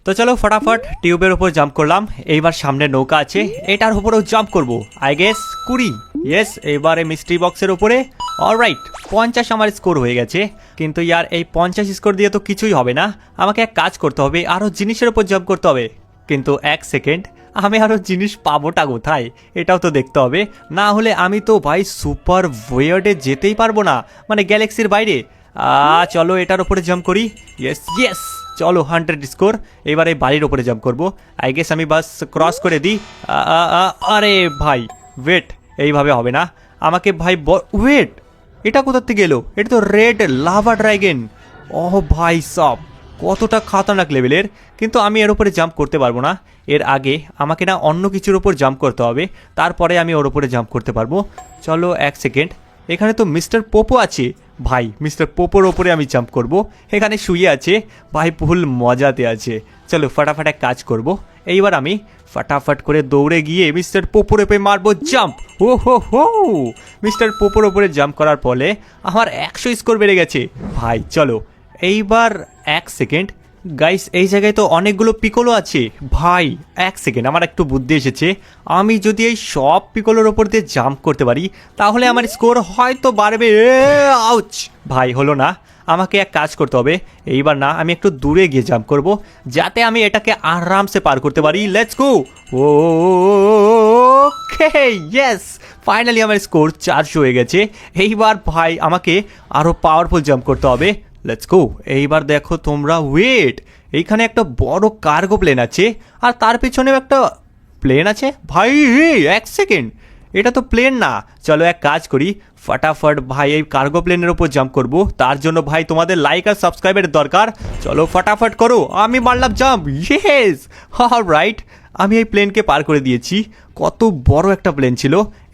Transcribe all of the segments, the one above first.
তো চলো ফটাফট টিউবের উপর জাম্প করলাম। এইবার সামনে নৌকা আছে, এটার উপরেও জাম্প করব আই গেস 20। ইয়েস, এবারে মিস্ট্রি বক্সের উপরে। অলরাইট, 50 আমার স্কোর হয়ে গেছে। কিন্তু ইয়ার এই 50 স্কোর দিয়ে তো কিছুই হবে না, আমাকে এক কাজ করতে হবে, আরও জিনিসের উপর জাম্প করতে হবে। কিন্তু এক সেকেন্ড, আমি আরও জিনিস পাবোটা কোথায় এটাও তো দেখতে হবে, না হলে আমি তো ভাই সুপার ওয়ার্ল্ডে যেতেই পারবো না, মানে গ্যালাক্সির বাইরে। চলো এটার উপরে জাম্প করি। ইয়েস ইয়েস, চলো 100 স্কোর। এবারে বাড়ির ওপরে জাম্প করবো আই গেস। আমি বাস ক্রস করে দিই। আরে ভাই ওয়েট, এইভাবে হবে না আমাকে ভাই। ওয়েট, এটা কোথার থেকে এলো? এটা তো রেড লাভা ড্রাগন। ও ভাই সব কতটা খাতারনাক লেভেলের। কিন্তু আমি এর উপরে জাম্প করতে পারবো না, এর আগে আমাকে না অন্য কিছুর ওপর জাম্প করতে হবে, তারপরে আমি ওর উপরে জাম্প করতে পারবো। চলো এক সেকেন্ড, এখানে তো মিস্টার পোপো আছে ভাই, মিস্টার পোপোর ওপরে আমি জাম্প করব। এখানে শুয়ে আছে ভাই, ফুল মজাতে আছে। চলো ফটাফট এক কাজ করব, এইবার আমি ফটাফট করে দৌড়ে গিয়ে মিস্টার পোপোর ওপরে মারবো জাম্প। ও হো হো, মিস্টার পোপোর ওপরে জাম্প করার ফলে আমার 100 স্কোর বেড়ে গেছে ভাই। চলো এইবার এক সেকেন্ড গাইস, এই জায়গায় তো অনেকগুলো পিকোলো আছে ভাই। এক সেকেন্ড, আমার একটু বুদ্ধি এসেছে। আমি যদি এই সব পিকোলোর ওপর দিয়ে জাম্প করতে পারি তাহলে আমার স্কোর হয়তো বাড়বে। আউচ ভাই, হলো না। আমাকে এক কাজ করতে হবে, এইবার না আমি একটু দূরে গিয়ে জাম্প করব যাতে আমি এটাকে আরামসে পার করতে পারি। Let's go. Okay yes, finally আমার স্কোর 400 হয়ে গেছে। এইবার ভাই আমাকে আরও পাওয়ারফুল জাম্প করতে হবে। Let's go. এইবার দেখো তোমরা, ওয়েট, এইখানে একটা বড় কার্গো প্লেন আছে আর তার পেছনেও একটা প্লেন আছে ভাই। এক সেকেন্ড, এটা তো প্লেন না। চলো এক কাজ করি, ফটাফট ভাই এই কার্গো প্লেনের ওপর জাম্প করব। তার জন্য ভাই তোমাদের লাইক আর সাবস্ক্রাইবের দরকার। চলো ফটাফট করো। আমি মারলাম জাম্প। ইয়েস, অলরাইট, আমি এই প্লেনকে পার করে দিয়েছি। কত বড় একটা প্লেন ছিল।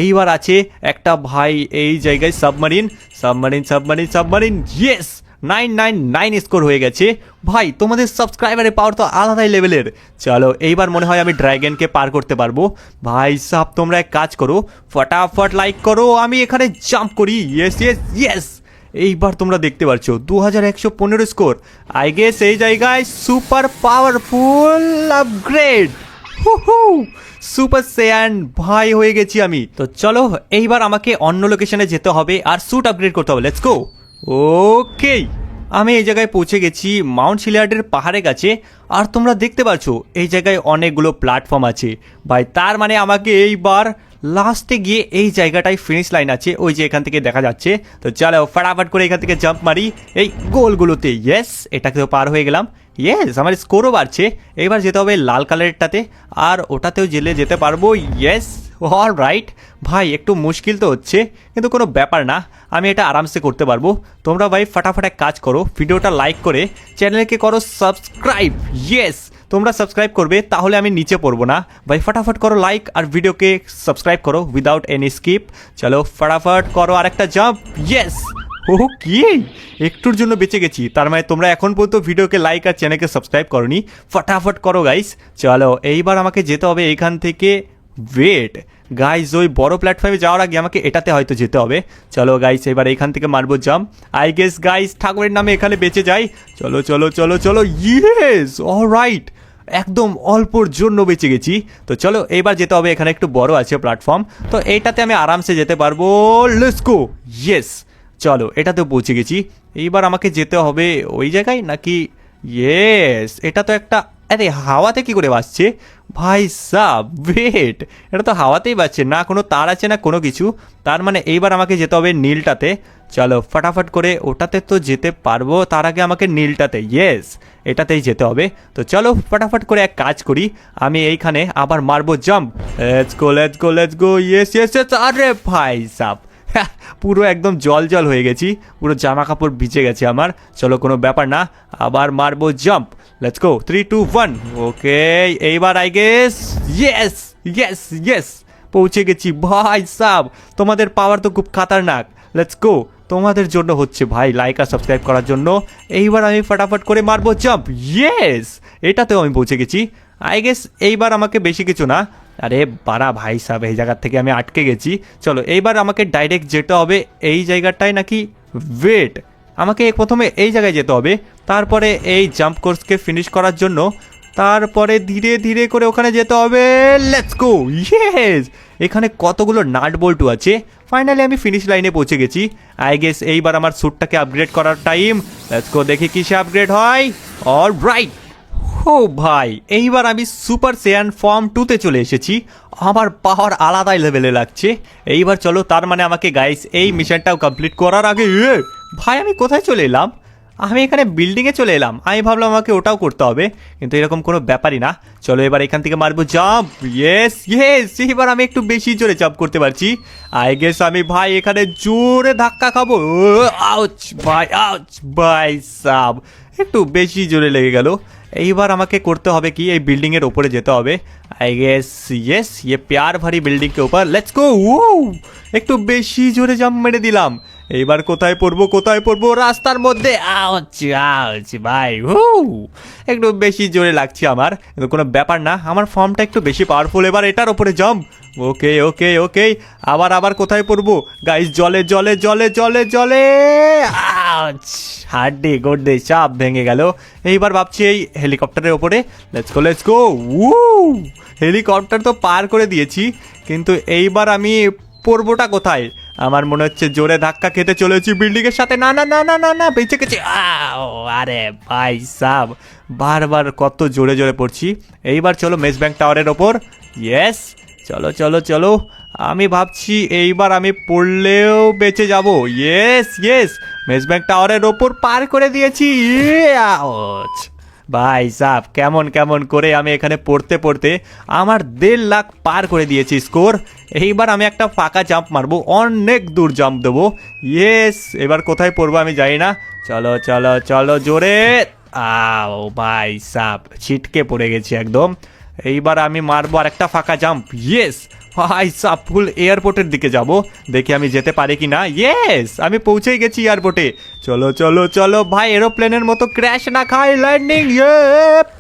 এইবার আছে একটা ভাই এই জায়গায় submarine submarine submarine submarine. Yes, 999 score হয়ে গেছে ভাই। তোমাদের সাবস্ক্রাইবারের পাওয়ার তো আলাদাই লেভেলের। চলো এইবার মনে হয় আমি ড্রাগনকে পার করতে পারবো ভাই সাব। তোমরা এক কাজ করো, ফটাফট লাইক করো, আমি এখানে জাম্প করি। ইয়েস ইয়েস ইয়েস, এইবার তোমরা দেখতে পাচ্ছ 2115 স্কোর। আই গেস এই জায়গায় সুপার পাওয়ারফুল আপগ্রেড, সুপার স্যান ভাই হয়ে গেছি আমি। তো চলো এইবার আমাকে অন্য লোকেশনে যেতে হবে আর স্যুট আপগ্রেড করতে হবে। Let's go. ওকে, আমি এই জায়গায় পৌঁছে গেছি মাউন্ট শিলিয়ার্ডের পাহাড়ের কাছে। আর তোমরা দেখতে পাচ্ছ এই জায়গায় অনেকগুলো প্ল্যাটফর্ম আছে ভাই। তার মানে আমাকে এইবার লাস্টে গিয়ে এই জায়গাটায় ফিনিশ লাইন আছে, ওই যে এখান থেকে দেখা যাচ্ছে। তো চলো ফটাফট করে এখান থেকে জাম্প মারি এই গোলগুলোতে। ইয়েস, এটাকেও পার হয়ে গেলাম। ইয়েস, আমার স্কোরও বাড়ছে। এবার যেতে হবে লাল কালারেরটাতে, আর ওটাতেও জেলে যেতে পারবো। ইয়েস, অলরাইট ভাই, একটু মুশকিল তো হচ্ছে কিন্তু কোনো ব্যাপার না, আমি এটা আরামসে করতে পারবো। তোমরা ভাই ফটাফট এক কাজ করো, ভিডিওটা লাইক করে চ্যানেলকে করো সাবস্ক্রাইব। ইয়েস, তোমরা সাবস্ক্রাইব করবে তাহলে আমি নিচে পড়বো না ভাই। ফটাফট করো লাইক আর ভিডিওকে সাবস্ক্রাইব করো উইদাউট এনি স্কিপ। চলো ফটাফট করো আরেকটা জাম্প। ইয়েস, ও কি, একটুর জন্য বেঁচে গেছি। তার মানে তোমরা এখন পর্যন্ত ভিডিওকে লাইক আর চ্যানেলকে সাবস্ক্রাইব করোনি, ফটাফট করো গাইস। চলো এইবার আমাকে যেতে হবে এখান থেকে। ওয়েট গাইস, ওই বড় প্ল্যাটফর্মে যাওয়ার আগে আমাকে এটাতে হয়তো যেতে হবে। চলো গাইস, এবার এখান থেকে মারবো জাম্প। আই গেস গাইস ঠাকুরের নামে এখানে বেঁচে যাই। চলো চলো চলো চলো। ইয়েস, অলরাইট, একদম অল্পর জন্য বেঁচে গেছি। তো চলো এইবার যেতে হবে, এখানে একটু বড় আছে প্ল্যাটফর্ম, তো এইটাতে আমি আরামসে যেতে পারবো। Let's go. ইয়েস, চলো এটাতেও পৌঁছে গেছি। এইবার আমাকে যেতে হবে ওই জায়গায় নাকি? ইয়েস, এটা তো একটা, আরে হাওয়াতে কি করে বাজছে ভাই সাব? ওয়েট, এটা তো হাওয়াতেই বাজছে, না কোনো তার আছে না কোনো কিছু। তার মানে এইবার আমাকে যেতে হবে নীলটাতে। চলো ফটাফট করে ওটাতে তো যেতে পারবো, তার আগে আমাকে নীলটাতে, ইয়েস এটাতেই যেতে হবে। তো চলো ফটাফট করে এক কাজ করি, আমি এইখানে আবার মারবো jump. Let's go let's go let's go. Yes yes yes. আরে ভাই সাব, পুরো একদম জল জল হয়ে গেছি, পুরো জামা কাপড় ভিজে গেছে আমার। চলো কোনো ব্যাপার না, আবার মারবো জাম্প। Let's go, 3 2 1। ওকে, এইবার I guess yes yes yes, পৌঁছে গেছি ভাই সাব। তোমাদের পাওয়ার তো খুব খাতারনাক। লেটস গো, তোমাদের জন্য হচ্ছে ভাই লাইক আর সাবস্ক্রাইব করার জন্য। এইবার আমি ফটাফট করে মারবো জাম্প। ইয়েস, এটাতেও আমি পৌঁছে গেছি। আই গেস এইবার আমাকে বেশি কিছু না। আরে বাড়া ভাই সাহেব, এই জায়গার থেকে আমি আটকে গেছি। চলো এইবার আমাকে ডাইরেক্ট যেতে হবে এই জায়গাটায় নাকি? ওয়েট, আমাকে প্রথমে এই জায়গায় যেতে হবে, তারপরে এই জাম্প কোর্সকে ফিনিশ করার জন্য তারপরে ধীরে ধীরে করে ওখানে যেতে হবে। Let's go, yes. এখানে কতগুলো নাট বল্টু আছে। ফাইনালি আমি ফিনিশ লাইনে পৌঁছে গেছি। আই গেস এইবার আমার স্যুটটাকে আপগ্রেড করার টাইম। লেটস গো, দেখি কিসে আপগ্রেড হয়। অলরাইট। ও ভাই, এইবার আমি সুপার সেয়ান ফর্ম 2-তে চলে এসেছি। আমার পাওয়ার আলাদাই লেভেলে লাগছে। এইবার চলো, তার মানে আমাকে গাইস এই মিশনটাও কমপ্লিট করার আগে ভাই আমি কোথায় চলে এলাম? আমি এখানে বিল্ডিংয়ে চলে এলাম। আমি ভাবলাম আমাকে ওটাও করতে হবে, কিন্তু এরকম কোনো ব্যাপারই না। চলো এবার এখান থেকে মারবো জাম্প। ইয়েস ইয়েস, এবার আমি একটু বেশি জোরে জাম্প করতে পারছি। আই গেস আমি ভাই এখানে জোরে ধাক্কা খাবো। আউচ ভাই, আউচ ভাই সাব, একটু বেশি জোরে লেগে গেল। এইবার আমাকে করতে হবে কি, এই বিল্ডিং এর উপরে যেতে হবে। আই গেস ইয়েস, ये प्यार भरी बिल्डिंग के ऊपर लेट्स गो। একটু বেশি জোরে জাম্প মেরে দিলাম। এইবার কোথায় পড়বো, কোথায় পড়বো? রাস্তার মধ্যে। আউচ আউচ ভাই, একটু বেশি জোরে লাগছে আমার, কিন্তু কোনো ব্যাপার না। আমার ফর্মটা একটু বেশি পাওয়ারফুল। এবার এটার উপরে জাম্প। ওকে ওকে ওকে, আবার কোথায় পড়বো গাইস? জলে জলে জলে জলে জলে। আউচ, হাড্ডি গোড্ডি চাপ ভেঙে গেল। এইবার ভাবছি এই হেলিকপ্টারের ওপরে। Let's go let's go. Helicopter তো পার করে দিয়েছি, কিন্তু এইবার আমি পড়বোটা কোথায়? আমার মনে হচ্ছে জোরে ধাক্কা খেতে চলেছি বিল্ডিং এর সাথে। না না না না না না, বেঁচে গেছি। আরে ভাই সাব, বারবার কত জোরে জোরে পড়ছি। এইবার চলো মেস ব্যাংক টাওয়ারের ওপর। ইয়েস, চলো চলো চলো। আমি ভাবছি এইবার আমি পড়লেও বেঁচে যাব। ইয়েস ইয়েস, মেস ব্যাংক টাওয়ারের ওপর পার করে দিয়েছি। ভাই সাব, কেমন কেমন করে আমি এখানে পড়তে পড়তে আমার 1.5 লাখ পার করে দিয়েছি স্কোর। এইবার আমি একটা ফাঁকা জাম্প মারবো, অনেক দূর জাম্প দেবো। ইয়েস, এবার কোথায় পড়বো আমি জানি না। চলো চলো চলো জোরে। আও ভাই সাব, ছিটকে পড়ে গেছি একদম। এইবার আমি মারবো আর একটা ফাঁকা জাম্প। ইয়েস ভাই সাব, ফুল এয়ারপোর্টের দিকে যাব, দেখি আমি যেতে পারি কি না। ইয়েস, আমি পৌঁছেই গেছি এয়ারপোর্টে। চলো চলো চলো ভাই, এরোপ্লেনের মতো ক্র্যাশ না খাই, ল্যান্ডিং।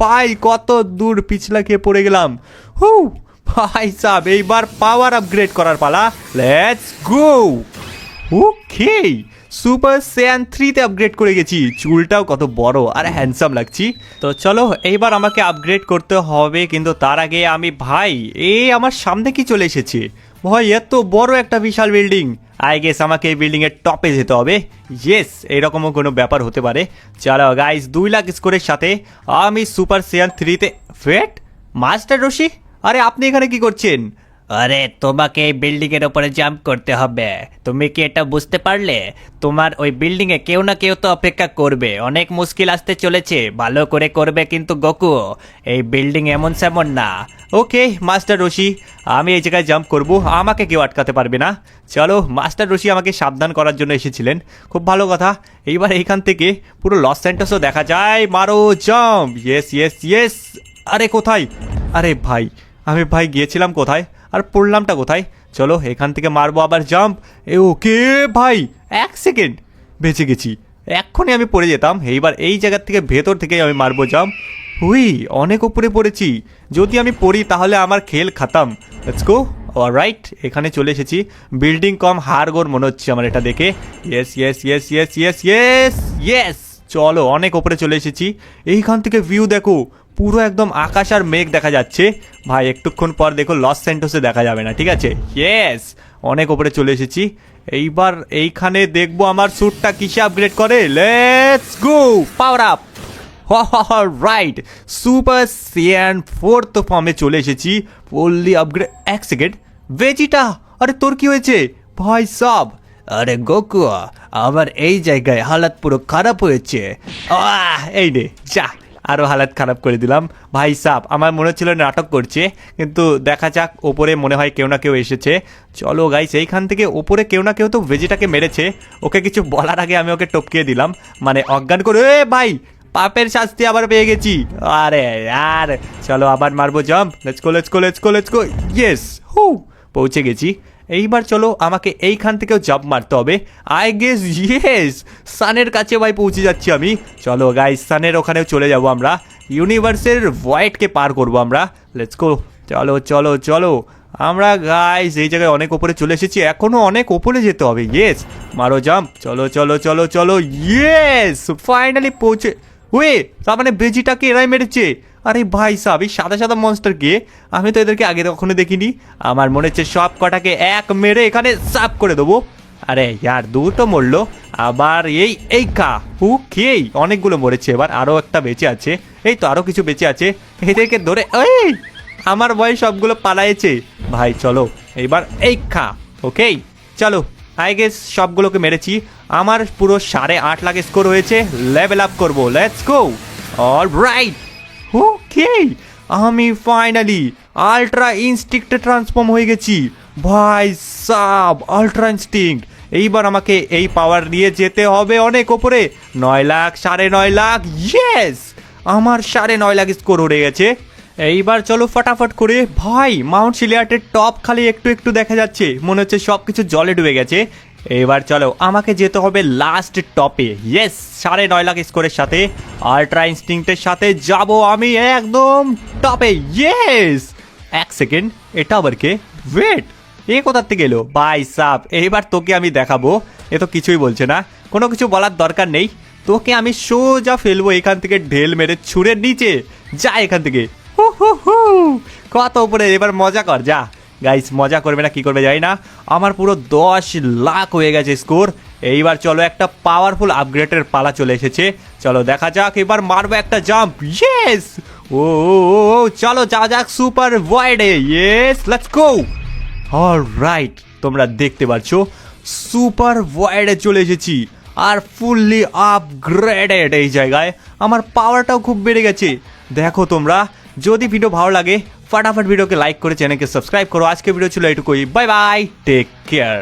ভাই কত দূর পিছলা খেয়ে পড়ে গেলাম। ভাই সাব, এইবার পাওয়ার আপগ্রেড করার পালা। Let's go. Okay, super Saiyan 3-তে আপগ্রেড করে গেছি। চুলটাও কত বড় আর হ্যান্ডসাম লাগছি। তো চলো এইবার আমাকে আপগ্রেড করতে হবে, কিন্তু তার আগে আমি ভাই আমার সামনে কি চলে এসেছে ভাই? এত বড় একটা বিশাল বিল্ডিং। আই গেস আমাকে এই বিল্ডিং এর টপে যেতে হবে। ইয়েস, এরকমও কোনো ব্যাপার হতে পারে। চলো গাইস, 2 লাখ স্কোরের সাথে আমি সুপার সেয়ান 3-তে। ফেট মাস্টার রশি, আরে আপনি এখানে কি করছেন? আরে তোমাকে এই বিল্ডিং এর উপরে জাম্প করতে হবে। তুমি কি এটা বুঝতে পারলে? তোমার ওই বিল্ডিং এ কেউ না কেউ তো অপেক্ষা করবে। অনেক মুশকিল আসতে চলেছে, ভালো করে করবে কিন্তু গোকু। এই বিল্ডিং এমন সেমন না। ওকে মাস্টার রশি, আমি এই জায়গায় জাম্প করব, আমাকে কেউ আটকাতে পারবে না। চলো, মাস্টার রশি আমাকে সাবধান করার জন্য এসেছিলেন, খুব ভালো কথা। এইবার এইখান থেকে পুরো লস স্যান্টোসও দেখা যায়। মারো জাম্প। Yes yes yes. আরে কোথায়? আরে ভাই, আমি ভাই গিয়েছিলাম কোথায় আর পড়লামটা কোথায়? চলো এখান থেকে মারবো আবার জাম্প। ওকে ভাই, 1 সেকেন্ড, বেঁচে গেছি। এক্ষুনি আমি পড়ে যেতাম। এইবার এই জায়গার থেকে ভেতর থেকে আমি মারবো জাম্প। অনেক উপরে পড়েছি। যদি আমি পড়ি তাহলে আমার খেল খাতাম। Let's go. অলরাইট, এখানে চলে এসেছি। বিল্ডিং কম হাড়গোড় মনে হচ্ছে আমার এটা দেখে। Yes yes yes yes yes yes yes. চলো, অনেক উপরে চলে এসেছি। এইখান থেকে ভিউ দেখো, পুরো একদম আকাশ আর মেঘ দেখা যাচ্ছে। ভাই একটুক্ষণ পর দেখো লস স্যান্টোসে দেখা যাবে না, ঠিক আছে? ইয়েস, অনেক উপরে চলে এসেছি। এইবার এইখানে দেখবো আমার স্যুটটা কিসে আপগ্রেড করে। Let's go, power up. Right, super Saiyan 4th ফর্মে চলে এসেছি। Fully upgrade. 1 সেকেন্ড, ভেজিটা, আরে তোর কি হয়েছে ভাই সাব? আরে গোকু, আমার এই জায়গায় হালাত পুরো খারাপ হয়েছে। এই রে যা, আরও হালাত খারাপ করে দিলাম। ভাই সাব, আমার মনে হচ্ছিল নাটক করছে, কিন্তু দেখা যাক। ওপরে মনে হয় কেউ না কেউ এসেছে। চলো গাইস, এইখান থেকে ওপরে কেউ না কেউ তো ভেজিটাকে মেরেছে। ওকে কিছু বলার আগে আমি ওকে টপকিয়ে দিলাম, মানে অজ্ঞান করে। ভাই, পাপের শাস্তি আবার পেয়ে গেছি। আরে আর চলো আবার মারবো jump. Let's go let's go let's go let's go. Yes, পৌঁছে গেছি। এইবার চলো আমাকে এইখান থেকেও জাম্প মারতে হবে। আই গেস ইয়েস, সানের কাছে ভাই পৌঁছে যাচ্ছি আমি। চলো গাইস, সানের ওখানেও চলে যাব আমরা। ইউনিভার্সের ভয়েডকে পার করবো আমরা। Let's go. চলো চলো চলো, আমরা গাইস এই জায়গায় অনেক ওপরে চলে এসেছি, এখনো অনেক ওপরে যেতে হবে। ইয়েস, মারো জাম্প। চলো চলো চলো চলো। ইয়েস, ফাইনালি পৌঁছে। ওয়ে তার মানে বেজিটাকে এরাই মেরেছে। আরে ভাই সাব, এই সাদা সাদা মনস্টারকে আমি তো এদেরকে আগে কখনো দেখিনি। আমার মনে হচ্ছে সব কটাকে এক মেরে এখানে সাফ করে দেবো। আরে ইয়ার দুটো মরলো, আবার এই কা খেয়েই অনেকগুলো মরেছে। এবার আরও একটা বেঁচে আছে, এই তো আরও কিছু বেঁচে আছে। এদেরকে ধরে এই আমার ভয় সবগুলো পালায়েছে। ভাই চলো এইবার এই খা। ওকে চলো, আই গেস সবগুলোকে মেরেছি। আমার পুরো 8.5 লাখ স্কোর হয়েছে। লেভেল আপ করবো, লেটস গো। অলরাইট, ওকে আমি ফাইনালি আল্ট্রা ইনস্টিংক্টে ট্রান্সফর্ম হয়ে গেছি। ভাই সাব, আল্ট্রা ইনস্টিংক্ট। এইবার আমাকে এই পাওয়ার নিয়ে যেতে হবে অনেক ওপরে। 9 লাখ, 9.5 লাখ, ইয়েস আমার 9.5 লাখ স্কোর হয়ে গেছে। এইবার চলো ফটাফট করে। ভাই মাউন্ট সিলিয়ার্টের টপ খালি একটু একটু দেখা যাচ্ছে, মনে হচ্ছে সব কিছু জলে ডুবে গেছে। এবার চলো আমাকে যেতে হবে লাস্ট টপে। ইয়েস 9.5 লাখ স্কোরের সাথে আল্ট্রা ইনস্টিংক্টের সাথে যাব আমি একদম টপে। ইয়েস 1 সেকেন্ড, এটা আবার কে? ওয়েট, এ কোথার থেকে এলো? ভাই সাব, এইবার তোকে আমি দেখাবো। এ তো কিছুই বলছে না, কোনো কিছু বলার দরকার নেই। তোকে আমি সোজা ফেলবো এখান থেকে, ঢেল মেরে ছুঁড়ে নিচে। যা এখান থেকে, কত উপরে। এবার মজা কর, যা। গাইস মজা করবে না কি করবে জানি না। আমার পুরো 10 লাখ হয়ে গেছে স্কোর। এইবার চলো একটা পাওয়ারফুল আপগ্রেডের পালা চলে এসেছে। চলো দেখা যাক, এবার মারবো একটা জাম্প। ইয়েস ও চলো যা যাক সুপার ভয়েডে। Yes let's go. অলরাইট, তোমরা দেখতে পাচ্ছ সুপার ভয়েডে চলে এসেছি আর ফুললি আপগ্রেডেড। এই জায়গায় আমার পাওয়ারটাও খুব বেড়ে গেছে। দেখো তোমরা, যদি ভিডিও ভালো লাগে ফটাফট ভিডিওকে লাইক করে চ্যানেলকে সাবস্ক্রাইব করো। আজকে ভিডিও ছিল এটুকুই, বাই বাই, টেক কেয়ার।